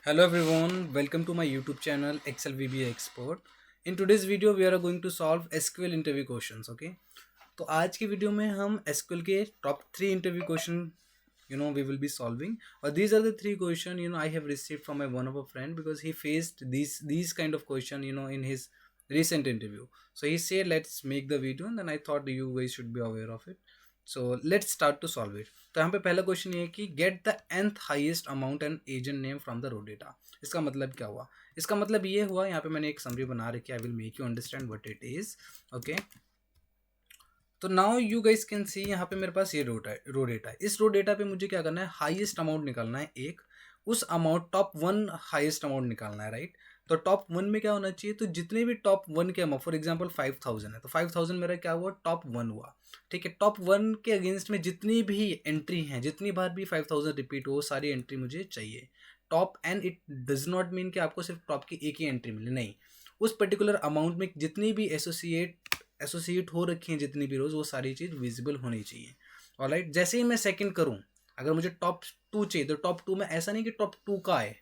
Hello everyone, welcome to my YouTube channel Excel VBA Expert. In today's video we are going to solve SQL interview questions. Okay, तो आज की video में हम SQL के top 3 interview question we will be solving. Or these are the 3 question I have received from my one of a friend because he faced these kind of question in his recent interview. So he said let's make the video and then I thought you guys should be aware of it. So let's start to solve it. तो यहाँ पे पहला question ये है कि get the nth highest amount and agent name from the row data. इसका मतलब क्या हुआ? इसका मतलब ये हुआ, यहाँ पे मैंने एक समरी बना रखी है. I will make you understand what it is. Okay, तो now you guys can see यहाँ पे मेरे पास ये रो डेटा है. इस रो डेटा पे मुझे क्या करना है? हाईएस्ट अमाउंट निकालना है एक. उस अमाउंट टॉप 1 हाईएस्ट अमाउंट निकालना है, राइट? तो टॉप 1 में क्या होना चाहिए? तो जितने भी टॉप 1 के अमाउंट, फॉर एग्जांपल 5000 है तो 5000 मेरा क्या हुआ? टॉप 1 हुआ. ठीक है, टॉप 1 के अगेंस्ट में जितनी भी एंट्री हैं, जितनी बार भी 5000 रिपीट हो, सारी एंट्री मुझे चाहिए. Top and it does not mean कि आपको सिर्फ टॉप की एक ही एंट्री मिले, नहीं. उस पर्टिकुलर अमाउंट में जितनी भी एसोसिएट हो रखी हैं, जितनी भी रोज, वो सारी चीज़ विजिबल होनी चाहिए. ऑलराइट, जैसे ही मैं सेकंड करूं, अगर मुझे टॉप 2 चाहिए तो टॉप 2 में ऐसा नहीं कि टॉप 2 का है,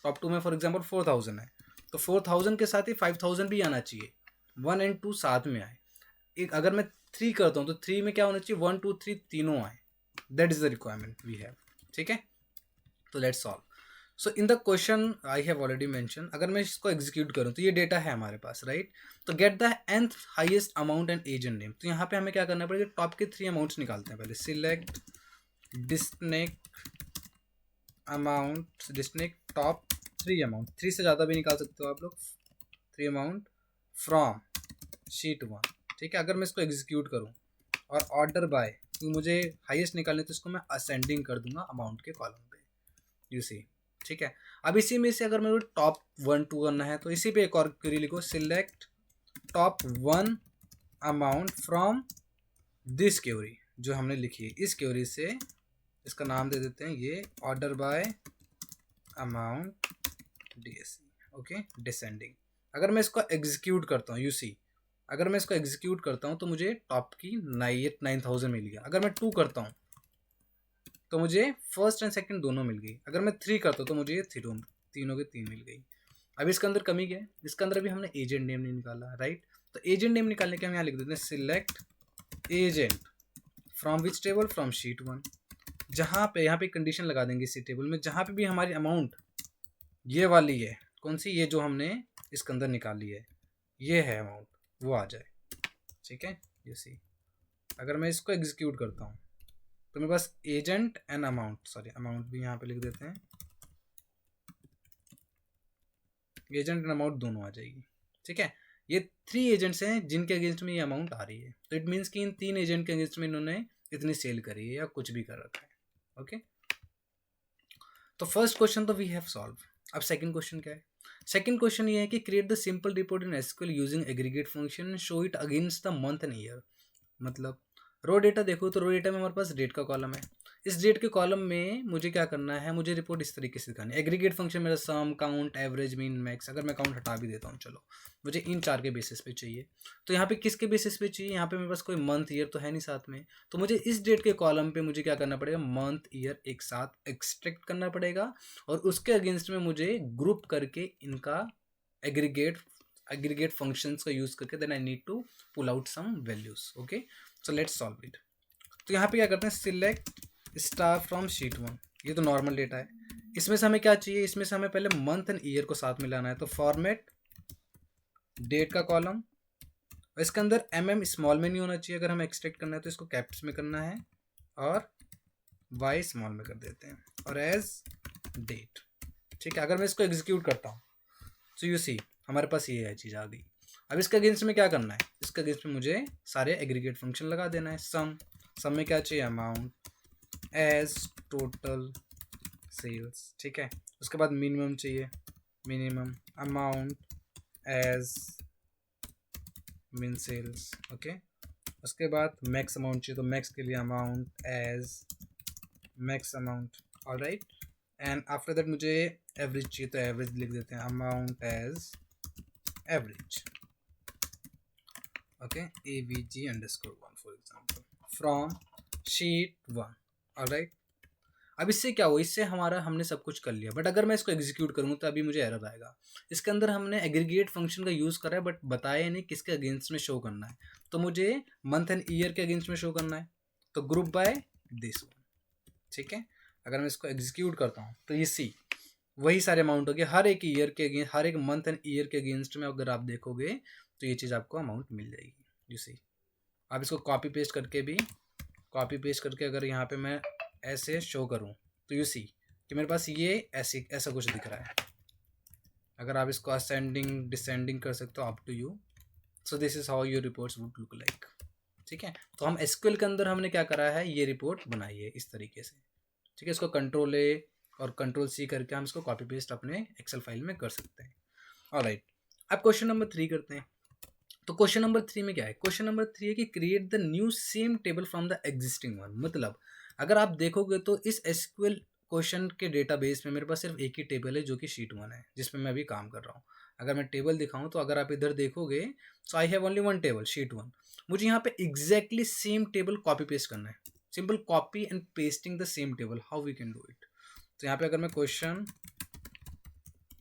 टॉप 2 में फॉर एग्जांपल 4000 है तो 4000 के साथ ही 5000 भी आना चाहिए. 1 एंड 2 साथ में आए. एक अगर मैं 3 करता हूँ तो 3 में क्या होना चाहिए? 1 2 3 तीनों आए. That is the requirement we have. ठीक है, तो let's solve. So in the question I have already mention, अगर मैं इसको एग्जीक्यूट करूँ तो ये डेटा है हमारे पास, राइट? तो gate the nth highest amount and agent name. तो यहाँ पे हमें क्या करना पड़ेगा? टॉप के 3 अमाउंट्स निकालते हैं पहले. Select distinct top 3 amount. 3 से ज़्यादा भी निकाल सकते हो आप लोग. 3 अमाउंट फ्रॉम शीट 1. ठीक है, अगर मैं इसको एग्जीक्यूट करूँ और ऑर्डर बाय, क्योंकि मुझे हाईएस्ट निकालने तो इसको मैं असेंडिंग कर दूंगा अमाउंट के कॉलम पे. यू सी, ठीक है. अब इसी में से अगर मेरे को टॉप 1 2 करना है तो इसी पे एक और क्वेरी लिखो. Select top 1 amount from this query जो हमने लिखी है. इस क्वेरी से इसका नाम दे देते हैं ये order by amount DSC. Okay, descending. अगर मैं इसको एग्जीक्यूट करता हूँ, यू सी, अगर मैं इसको एग्जीक्यूट करता हूँ तो मुझे टॉप की 9000 मिल गया. अगर मैं 2 करता हूँ तो मुझे फर्स्ट एंड सेकंड दोनों मिल गई. अगर मैं 3 करता हूँ तो मुझे ये तीनों के 3 मिल गई. अब इसके अंदर कमी क्या है? इसके अंदर अभी हमने एजेंट नेम नहीं निकाला, राइट? तो एजेंट नेम निकालने के हम यहाँ लिख देते हैं select agent from which table? From sheet 1. जहाँ पे यहाँ पे कंडीशन लगा देंगे इसी टेबल में, जहाँ पे भी हमारी अमाउंट ये वाली है, कौन सी? ये जो हमने इसके अंदर निकाली है, ये है अमाउंट, वो आ जाए. ठीक है, ये सी. अगर मैं इसको एग्जीक्यूट करता हूँ तो मेरे पास agent and amount, sorry amount भी यहाँ पे लिख देते हैं, एजेंट एंड अमाउंट दोनों आ जाएगी. ठीक है, ये 3 एजेंट्स हैं जिनके अगेंस्ट में ये अमाउंट आ रही है. तो इट मीन्स कि इन 3 एजेंट के अगेंस्ट में इन्होंने इतनी सेल करी है या कुछ भी कर रखा है. ओके, तो फर्स्ट क्वेश्चन तो वी हैव सॉल्व. अब सेकंड क्वेश्चन क्या है? सेकंड क्वेश्चन ये है कि create the simple report in SQL using aggregate function, show it against the month and year. मतलब रो डेटा देखो तो रो डेटा में हमारे पास डेट का कॉलम है. इस डेट के कॉलम में मुझे क्या करना है? मुझे रिपोर्ट इस तरीके से दिखानी है. एग्रीगेट फंक्शन मेरा सम, काउंट, एवरेज, मीन, मैक्स. अगर मैं काउंट हटा भी देता हूँ, चलो, मुझे इन 4 के बेसिस पे चाहिए. तो यहाँ पे किसके बेसिस पे चाहिए? यहाँ पे मेरे पास कोई मंथ ईयर तो है नहीं साथ में, तो मुझे इस डेट के कॉलम पे मुझे क्या करना पड़ेगा? मंथ ईयर एक साथ एक्सट्रैक्ट करना पड़ेगा और उसके अगेंस्ट में मुझे ग्रुप करके इनका एग्रीगेट फंक्शंस का यूज करके then I need to pull out some values. Okay, so let's solve it. तो यहाँ पे क्या करते हैं? Select star from sheet 1. ये तो नॉर्मल डेटा है. इसमें से हमें क्या चाहिए? इसमें से हमें पहले मंथ एंड ईयर को साथ में लाना है. तो फॉर्मेट डेट का कॉलम, इसके अंदर स्मॉल में नहीं होना चाहिए. अगर हमें एक्सट्रैक्ट करना है तो इसको कैप्स में करना है और वाई स्मॉल में कर देते हैं और एज डेट. ठीक है, अगर मैं इसको एग्जीक्यूट करता हूँ तो यू सी हमारे पास ये है चीज़ आ गई. अब इसके अगेंस्ट में क्या करना है? इसके अगेंस्ट में मुझे सारे एग्रीगेट फंक्शन लगा देना है. सम में क्या चाहिए? Amount as total sales. ठीक है, उसके बाद मिनिमम चाहिए, minimum amount as min sales. Okay, उसके बाद मैक्स अमाउंट चाहिए तो मैक्स के लिए amount as max amount. Alright, and after that मुझे एवरेज चाहिए तो एवरेज लिख देते हैं, amount as average. Okay, avg_1 for example from sheet 1. Alright, अब इससे क्या हुआ, इससे हमारा हमने सब कुछ कर लिया, बट अगर मैं इसको एग्जीक्यूट करूँगा तो अभी मुझे एरर आएगा। इसके अंदर हमने एग्रीगेट फंक्शन का यूज़ करा है बट बताया नहीं किसके अगेंस्ट में शो करना है। तो मुझे मंथ एंड ईयर के अगेंस्ट में शो करना है, तो ग्रुप बाय दिस वन। ठीक है, अगर मैं इसको एग्जीक्यूट करता हूँ तो ये सी वही सारे अमाउंट हो गए, हर एक ईयर के अगेंस्ट, हर एक मंथ एंड ईयर के अगेंस्ट में अगर आप देखोगे तो ये चीज़ आपको अमाउंट मिल जाएगी। यू सी, आप इसको कॉपी पेस्ट करके भी, कॉपी पेस्ट करके अगर यहाँ पे मैं ऐसे शो करूँ तो यू सी कि मेरे पास ये ऐसे ऐसा कुछ दिख रहा है। अगर आप इसको असेंडिंग डिसेंडिंग कर सकते हो, up to you. So this is how your reports would look like. ठीक है, तो हम एसक्यूएल के अंदर हमने क्या करा है, ये रिपोर्ट बनाई है इस तरीके से। ठीक है, इसको कंट्रोल ए और कंट्रोल सी करके हम इसको कॉपी पेस्ट अपने एक्सेल फाइल में कर सकते हैं। ऑलराइट, अब क्वेश्चन नंबर 3 करते हैं। तो क्वेश्चन नंबर 3 में क्या है, क्वेश्चन नंबर 3 है कि create the new same table from the existing one. मतलब अगर आप देखोगे तो इस एसक्यूएल क्वेश्चन के डेटाबेस में मेरे पास सिर्फ एक ही टेबल है जो कि शीट 1 है, जिसमें मैं अभी काम कर रहा हूँ। अगर मैं टेबल दिखाऊं तो अगर आप इधर देखोगे so I have only one table, sheet 1। मुझे यहाँ पे exactly same table copy paste करना है, simple copy and pasting the same table, how we can do it. तो यहाँ पे अगर मैं क्वेश्चन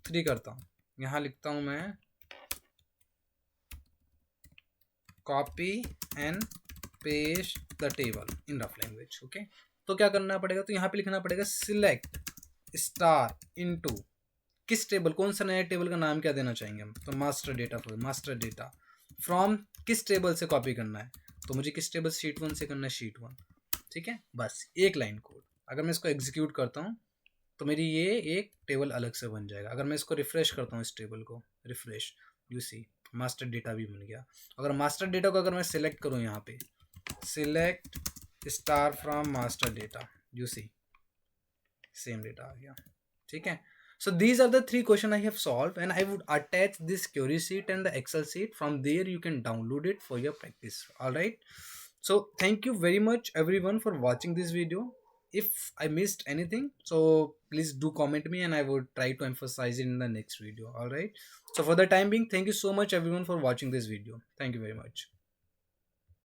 3 करता हूँ, यहाँ लिखता हूँ मैं copy and paste the table in rough language. Okay, तो क्या करना पड़ेगा, तो यहाँ पे लिखना पड़ेगा सिलेक्ट स्टार इनटू किस टेबल, कौन सा नया टेबल का नाम क्या देना चाहेंगे हम, तो master data. For master data from किस टेबल से कॉपी करना है, तो मुझे किस टेबल, शीट 1 से करना है, शीट 1। ठीक है, बस एक लाइन कोड। अगर मैं इसको एग्जीक्यूट करता हूँ तो मेरी ये एक टेबल अलग से बन जाएगा। अगर मैं इसको रिफ्रेश करता हूँ, इस टेबल को refresh, you see master data भी बन गया। अगर मास्टर डेटा को अगर मैं सिलेक्ट करूँ यहाँ पे, select star from master data, you see same data आ गया। ठीक है, so these are the 3 question I have solved and I would attach this query sheet and the Excel sheet. From there you can download it for your practice. All right, so thank you very much everyone for watching this video. If I missed anything, so please do comment me and I would try to emphasize it in the next video. All right, so for the time being, thank you so much everyone for watching this video. Thank you very much.